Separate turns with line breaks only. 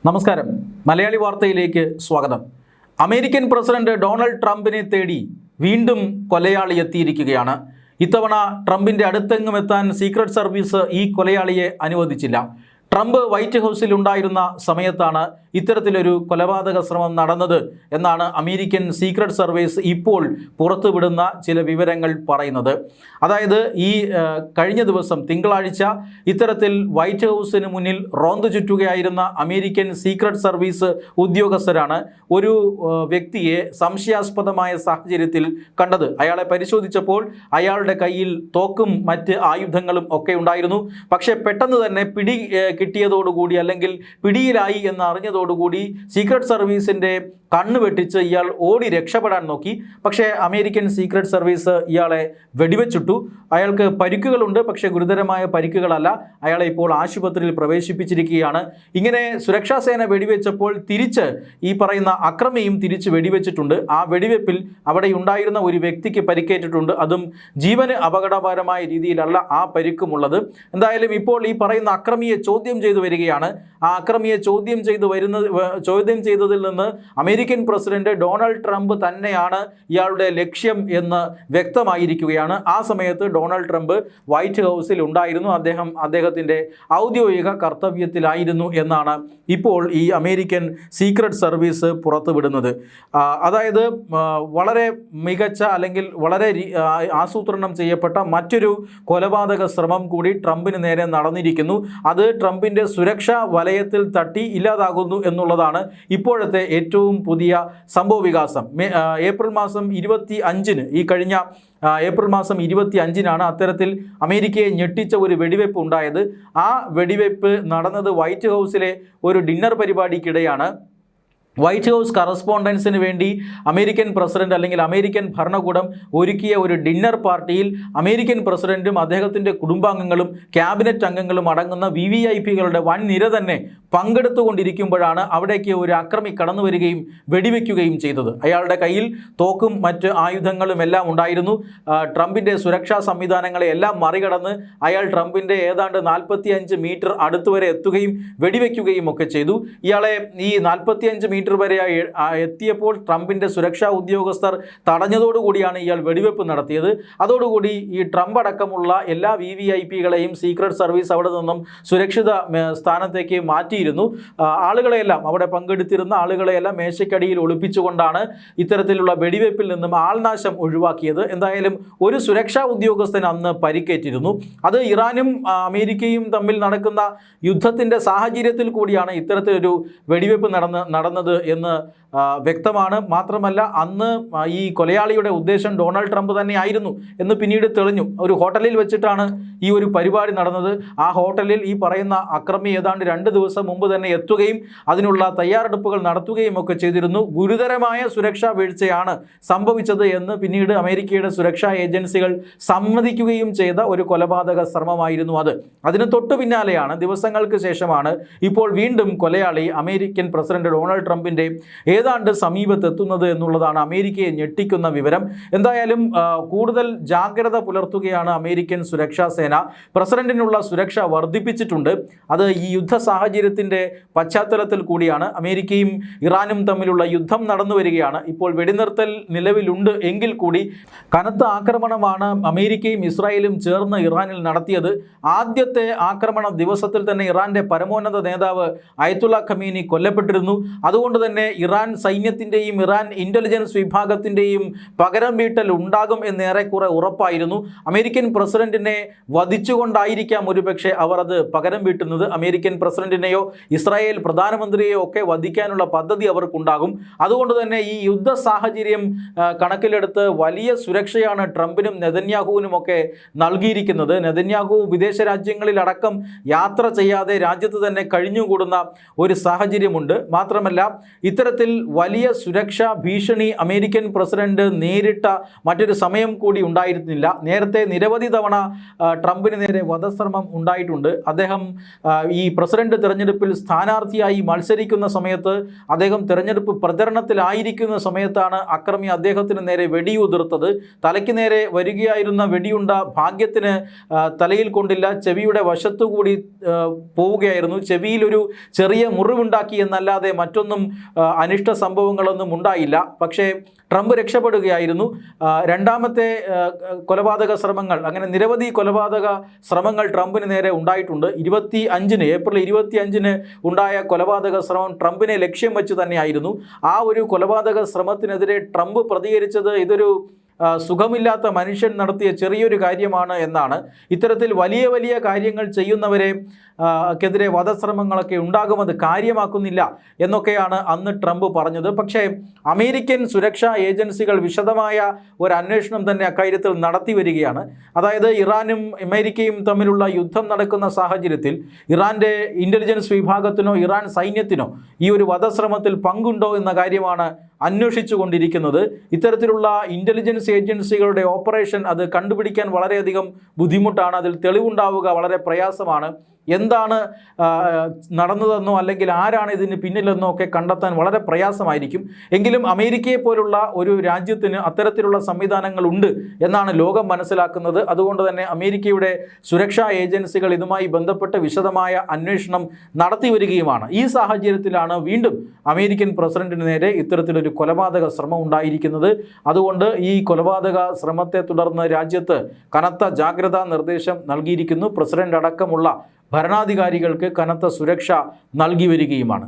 നമസ്കാരം. മലയാളി വാർത്തയിലേക്ക് സ്വാഗതം. അമേരിക്കൻ പ്രസിഡന്റ് ഡൊണാൾഡ് ട്രംപിനെ തേടി വീണ്ടും കൊലയാളി എത്തിയിരിക്കുകയാണ്. ഇത്തവണ ട്രംപിൻ്റെ അടുത്തെങ്ങും എത്താൻ സീക്രട്ട് സർവീസ് ഈ കൊലയാളിയെ അനുവദിച്ചില്ല. ട്രംപ് വൈറ്റ് ഹൗസിൽ ഉണ്ടായിരുന്ന സമയത്താണ് ഇത്തരത്തിലൊരു കൊലപാതക ശ്രമം നടന്നത് എന്നാണ് അമേരിക്കൻ സീക്രട്ട് സർവീസ് ഇപ്പോൾ പുറത്തുവിടുന്ന ചില വിവരങ്ങൾ പറയുന്നത്. അതായത് ഈ കഴിഞ്ഞ ദിവസം തിങ്കളാഴ്ച ഇത്തരത്തിൽ വൈറ്റ് ഹൗസിന് മുന്നിൽ റോന്തു ചുറ്റുകയായിരുന്ന അമേരിക്കൻ സീക്രട്ട് സർവീസ് ഉദ്യോഗസ്ഥരാണ് ഒരു വ്യക്തിയെ സംശയാസ്പദമായ സാഹചര്യത്തിൽ കണ്ടത്. അയാളെ പരിശോധിച്ചപ്പോൾ അയാളുടെ കയ്യിൽ തോക്കും മറ്റ് ആയുധങ്ങളും ഒക്കെ ഉണ്ടായിരുന്നു. പക്ഷേ പെട്ടെന്ന് തന്നെ കിട്ടിയതോടുകൂടി അല്ലെങ്കിൽ പിടിയിലായി എന്ന് അറിഞ്ഞതോടുകൂടി സീക്രട്ട് സർവീസിൻ്റെ കണ്ണ് വെട്ടിച്ച് ഇയാൾ ഓടി രക്ഷപ്പെടാൻ നോക്കി. പക്ഷേ അമേരിക്കൻ സീക്രട്ട് സർവീസ് ഇയാളെ വെടിവെച്ചിട്ടു. അയാൾക്ക് പരിക്കുകളുണ്ട്, പക്ഷേ ഗുരുതരമായ പരിക്കുകളല്ല. അയാളെ ഇപ്പോൾ ആശുപത്രിയിൽ പ്രവേശിപ്പിച്ചിരിക്കുകയാണ്. ഇങ്ങനെ സുരക്ഷാ സേന വെടിവെച്ചപ്പോൾ തിരിച്ച് ഈ പറയുന്ന അക്രമിയും തിരിച്ച് വെടിവെച്ചിട്ടുണ്ട്. ആ വെടിവെപ്പിൽ അവിടെ ഉണ്ടായിരുന്ന ഒരു വ്യക്തിക്ക് പരിക്കേറ്റിട്ടുണ്ട്. അതും ജീവന് അപകടകരമായ രീതിയിലല്ല ആ പരിക്കുമുള്ളത്. എന്തായാലും ഇപ്പോൾ ഈ പറയുന്ന അക്രമിയെ ചോദ്യം ചെയ്തു വരികയാണ്. ആ അക്രമിയെ ചോദ്യം ചെയ്തതിൽ നിന്ന് അമേരിക്കൻ പ്രസിഡന്റ് ഡൊണാൾഡ് ട്രംപ് തന്നെയാണ് ഇയാളുടെ ലക്ഷ്യം എന്ന് വ്യക്തമായിരിക്കുകയാണ്. ആ സമയത്ത് ഡൊണാൾഡ് ട്രംപ് വൈറ്റ് ഹൗസിൽ ഉണ്ടായിരുന്നു. അദ്ദേഹത്തിൻ്റെ ഔദ്യോഗിക കർത്തവ്യത്തിലായിരുന്നു എന്നാണ് ഇപ്പോൾ ഈ അമേരിക്കൻ സീക്രട്ട് സർവീസ് പുറത്തുവിടുന്നത്. അതായത് വളരെ മികച്ച അല്ലെങ്കിൽ വളരെ ആസൂത്രണം ചെയ്യപ്പെട്ട മറ്റൊരു കൊലപാതക ശ്രമം കൂടി ട്രംപിന് നേരെ നടന്നിരിക്കുന്നു. അത് ട്രംപിൻ്റെ സുരക്ഷാ വലയത്തിൽ തട്ടി ഇല്ലാതാകുന്നു എന്നുള്ളതാണ് ഇപ്പോഴത്തെ ഏറ്റവും പുതിയ സംഭവ വികാസം. ഏപ്രിൽ മാസം 25-ന് ഈ കഴിഞ്ഞ ഏപ്രിൽ മാസം 25-നാണ് അത്തരത്തിൽ അമേരിക്കയെ ഞെട്ടിച്ച ഒരു വെടിവെപ്പ് ഉണ്ടായത്. ആ വെടിവെപ്പ് നടന്നത് വൈറ്റ് ഹൗസിലെ ഒരു ഡിന്നർ പരിപാടിക്കിടെയാണ്. വൈറ്റ് ഹൗസ് കറസ്പോണ്ടൻസിന് വേണ്ടി അമേരിക്കൻ പ്രസിഡന്റ് അല്ലെങ്കിൽ അമേരിക്കൻ ഭരണകൂടം ഒരുക്കിയ ഒരു ഡിന്നർ പാർട്ടിയിൽ അമേരിക്കൻ പ്രസിഡന്റും അദ്ദേഹത്തിൻ്റെ കുടുംബാംഗങ്ങളും ക്യാബിനറ്റ് അംഗങ്ങളും അടങ്ങുന്ന VVIPകളുടെ വൻ നിര തന്നെ പങ്കെടുത്തുകൊണ്ടിരിക്കുമ്പോഴാണ് അവിടേക്ക് ഒരു അക്രമി കടന്നു വരികയും വെടിവെക്കുകയും ചെയ്തത്. അയാളുടെ കയ്യിൽ തോക്കും മറ്റ് ആയുധങ്ങളും എല്ലാം ഉണ്ടായിരുന്നു. ട്രംപിൻ്റെ സുരക്ഷാ സംവിധാനങ്ങളെ എല്ലാം മറികടന്ന് അയാൾ ട്രംപിൻ്റെ ഏതാണ്ട് 45 മീറ്റർ അടുത്തുവരെ എത്തുകയും വെടിവെക്കുകയും ഒക്കെ ചെയ്തു. ഇയാളെ ഈ 45 മീറ്റർ വരെ എത്തിയപ്പോൾ ട്രംപിൻ്റെ സുരക്ഷാ ഉദ്യോഗസ്ഥർ തടഞ്ഞതോടുകൂടിയാണ് ഇയാൾ വെടിവെപ്പ് നടത്തിയത്. അതോടുകൂടി ഈ ട്രംപ് അടക്കമുള്ള എല്ലാ VVIPകളെയും സീക്രട്ട് സർവീസ് അവിടെ നിന്നും സുരക്ഷിത സ്ഥാനത്തേക്ക് മാറ്റിയിരുന്നു. ആളുകളെയെല്ലാം അവിടെ പങ്കെടുത്തിരുന്ന ആളുകളെയെല്ലാം മേശയ്ക്കടിയിൽ ഒളിപ്പിച്ചുകൊണ്ടാണ് ഇത്തരത്തിലുള്ള വെടിവെപ്പിൽ നിന്നും ആൾനാശം ഒഴിവാക്കിയത്. എന്തായാലും ഒരു സുരക്ഷാ ഉദ്യോഗസ്ഥൻ അന്ന് പരിക്കേറ്റിരുന്നു. അത് ഇറാനും അമേരിക്കയും തമ്മിൽ നടക്കുന്ന യുദ്ധത്തിൻ്റെ സാഹചര്യത്തിൽ കൂടിയാണ് ഇത്തരത്തിലൊരു വെടിവെപ്പ് നടന്നത് എന്ന് വ്യക്തമാണ്. മാത്രമല്ല അന്ന് ഈ കൊലയാളിയുടെ ഉദ്ദേശം ഡൊണാൾഡ് ട്രംപ് തന്നെ ആയിരുന്നു എന്ന് പിന്നീട് തെളിഞ്ഞു. ഒരു ഹോട്ടലിൽ വെച്ചിട്ടാണ് ഈ ഒരു പരിപാടി നടന്നത്. ആ ഹോട്ടലിൽ ഈ പറയുന്ന അക്രമി ഏതാണ്ട് 2 ദിവസം മുമ്പ് തന്നെ എത്തുകയും അതിനുള്ള തയ്യാറെടുപ്പുകൾ നടത്തുകയും ഒക്കെ ചെയ്തിരുന്നു. ഗുരുതരമായ സുരക്ഷാ വീഴ്ചയാണ് സംഭവിച്ചത് എന്ന് പിന്നീട് അമേരിക്കയുടെ സുരക്ഷാ ഏജൻസികൾ സമ്മതിക്കുകയും ചെയ്ത ഒരു കൊലപാതക ശ്രമമായിരുന്നു അത്. അതിന് തൊട്ടു പിന്നാലെയാണ്, ദിവസങ്ങൾക്ക് ശേഷമാണ് ഇപ്പോൾ വീണ്ടും കൊലയാളി അമേരിക്കൻ പ്രസിഡന്റ് ഡൊണാൾഡ് ട്രംപിൻ്റെ ഏതാണ്ട് സമീപത്തെത്തുന്നത് എന്നുള്ളതാണ് അമേരിക്കയെ ഞെട്ടിക്കുന്ന വിവരം. എന്തായാലും കൂടുതൽ ജാഗ്രത പുലർത്തുകയാണ് അമേരിക്കൻ സുരക്ഷാ സേന. പ്രസിഡന്റിനുള്ള സുരക്ഷ വർദ്ധിപ്പിച്ചിട്ടുണ്ട്. അത് ഈ യുദ്ധ സാഹചര്യത്തിൻ്റെ പശ്ചാത്തലത്തിൽ കൂടിയാണ്. അമേരിക്കയും ഇറാനും തമ്മിലുള്ള യുദ്ധം നടന്നു വരികയാണ്. ഇപ്പോൾ വെടിനിർത്തൽ നിലവിലുണ്ട് എങ്കിൽ കൂടി കനത്ത ആക്രമണമാണ് അമേരിക്കയും ഇസ്രായേലും ചേർന്ന് ഇറാനിൽ നടത്തിയത്. ആദ്യത്തെ ആക്രമണ ദിവസത്തിൽ തന്നെ ഇറാന്റെ പരമോന്നത നേതാവ് അയത്തുള്ള ഖമീനി കൊല്ലപ്പെട്ടിരുന്നു. അതുകൊണ്ട് തന്നെ ഇറാൻ സൈന്യത്തിൻ്റെയും ഇറാൻ ഇൻ്റലിജൻസ് വിഭാഗത്തിൻ്റെയും പകരം വീട്ടൽ ഉണ്ടാകും എന്നേറെക്കുറെ ഉറപ്പായിരുന്നു. അമേരിക്കൻ പ്രസിഡന്റിനെ വധിച്ചുകൊണ്ടായിരിക്കാം ഒരുപക്ഷെ അവർ അത് പകരം വീട്ടുന്നത്. അമേരിക്കൻ പ്രസിഡന്റിനെയോ ഇസ്രായേൽ പ്രധാനമന്ത്രിയെയോ ഒക്കെ വധിക്കാനുള്ള പദ്ധതി അവർക്കുണ്ടാകും. അതുകൊണ്ട് തന്നെ ഈ യുദ്ധ സാഹചര്യം കണക്കിലെടുത്ത് വലിയ സുരക്ഷയാണ് ട്രംപിനും നെതന്യാഹുവിനുമൊക്കെ നൽകിയിരിക്കുന്നത്. നെതന്യാഹു വിദേശ രാജ്യങ്ങളിലടക്കം യാത്ര ചെയ്യാതെ രാജ്യത്ത് തന്നെ കഴിഞ്ഞുകൂടുന്ന ഒരു സാഹചര്യമുണ്ട്. മാത്രമല്ല ഇത്തരത്തിൽ വലിയ സുരക്ഷാ ഭീഷണി അമേരിക്കൻ പ്രസിഡന്റ് നേരിട്ട മറ്റൊരു സമയം കൂടി ഉണ്ടായിരുന്നില്ല. നേരത്തെ നിരവധി തവണ ട്രംപിന് നേരെ വധശ്രമം ഉണ്ടായിട്ടുണ്ട്. അദ്ദേഹം ഈ പ്രസിഡന്റ് തിരഞ്ഞെടുപ്പിൽ സ്ഥാനാർത്ഥിയായി മത്സരിക്കുന്ന സമയത്ത്, അദ്ദേഹം തിരഞ്ഞെടുപ്പ് പ്രചരണത്തിലായിരിക്കുന്ന സമയത്താണ് അക്രമി അദ്ദേഹത്തിന് നേരെ വെടിയുതിർത്തത്. തലയ്ക്ക് നേരെ വരികയായിരുന്ന വെടിയുണ്ട ഭാഗ്യത്തിന് തലയിൽ കൊണ്ടില്ല, ചെവിയുടെ വശത്തുകൂടി പോവുകയായിരുന്നു. ചെവിയിലൊരു ചെറിയ മുറിവുണ്ടാക്കി എന്നല്ലാതെ മറ്റൊന്നും അനിഷ്ട സംഭവങ്ങളൊന്നും ഉണ്ടായില്ല. പക്ഷേ ട്രംപ് രക്ഷപ്പെടുകയായിരുന്നു. രണ്ടാമത്തെ കൊലപാതക ശ്രമങ്ങൾ, അങ്ങനെ നിരവധി കൊലപാതക ശ്രമങ്ങൾ ട്രംപിന് നേരെ ഉണ്ടായിട്ടുണ്ട്. ഏപ്രിൽ 25 ഉണ്ടായ കൊലപാതക ശ്രമം ട്രംപിനെ ലക്ഷ്യം വെച്ച് തന്നെയായിരുന്നു. ആ ഒരു കൊലപാതക ശ്രമത്തിനെതിരെ ട്രംപ് പ്രതികരിച്ചത് ഇതൊരു സുഖമില്ലാത്ത മനുഷ്യൻ നടത്തിയ ചെറിയൊരു കാര്യമാണ് എന്നാണ്. ഇത്തരത്തിൽ വലിയ വലിയ കാര്യങ്ങൾ ചെയ്യുന്നവരെ ക്കെതിരെ വധശ്രമങ്ങളൊക്കെ ഉണ്ടാകുമെന്ന് കാര്യമാക്കുന്നില്ല എന്നൊക്കെയാണ് അന്ന് ട്രംപ് പറഞ്ഞത്. പക്ഷേ അമേരിക്കൻ സുരക്ഷാ ഏജൻസികൾ വിശദമായ ഒരു അന്വേഷണം തന്നെ അക്കാര്യത്തിൽ നടത്തി വരികയാണ്. അതായത് ഇറാനും അമേരിക്കയും തമ്മിലുള്ള യുദ്ധം നടക്കുന്ന സാഹചര്യത്തിൽ ഇറാൻ്റെ ഇൻ്റലിജൻസ് വിഭാഗത്തിനോ ഇറാൻ സൈന്യത്തിനോ ഈ ഒരു വധശ്രമത്തിൽ പങ്കുണ്ടോ എന്ന കാര്യമാണ് അന്വേഷിച്ചു കൊണ്ടിരിക്കുന്നത്. ഇത്തരത്തിലുള്ള ഇൻ്റലിജൻസ് ഏജൻസികളുടെ ഓപ്പറേഷൻ അത് കണ്ടുപിടിക്കാൻ വളരെയധികം ബുദ്ധിമുട്ടാണ്. അതിൽ തെളിവുണ്ടാവുക വളരെ പ്രയാസമാണ്. എന്താണ് നടന്നതെന്നോ അല്ലെങ്കിൽ ആരാണ് ഇതിന് പിന്നിലെന്നോ ഒക്കെ കണ്ടെത്താൻ വളരെ പ്രയാസമായിരിക്കും. എങ്കിലും അമേരിക്കയെ പോലുള്ള ഒരു രാജ്യത്തിന് അത്തരത്തിലുള്ള സംവിധാനങ്ങളുണ്ട് എന്നാണ് ലോകം മനസ്സിലാക്കുന്നത്. അതുകൊണ്ട് തന്നെ അമേരിക്കയുടെ സുരക്ഷാ ഏജൻസികൾ ഇതുമായി ബന്ധപ്പെട്ട് വിശദമായ അന്വേഷണം നടത്തി വരികയുമാണ്. ഈ സാഹചര്യത്തിലാണ് വീണ്ടും അമേരിക്കൻ പ്രസിഡന്റിന് നേരെ ഇത്തരത്തിലൊരു കൊലപാതക ശ്രമം ഉണ്ടായിരിക്കുന്നത്. അതുകൊണ്ട് ഈ കൊലപാതക ശ്രമത്തെ തുടർന്ന് രാജ്യത്ത് കനത്ത ജാഗ്രതാ നിർദ്ദേശം നൽകിയിരിക്കുന്നു. പ്രസിഡന്റ് അടക്കമുള്ള ഭരണാധികാരികൾക്ക് കനത്ത സുരക്ഷ നൽകി വരികയുമാണ്.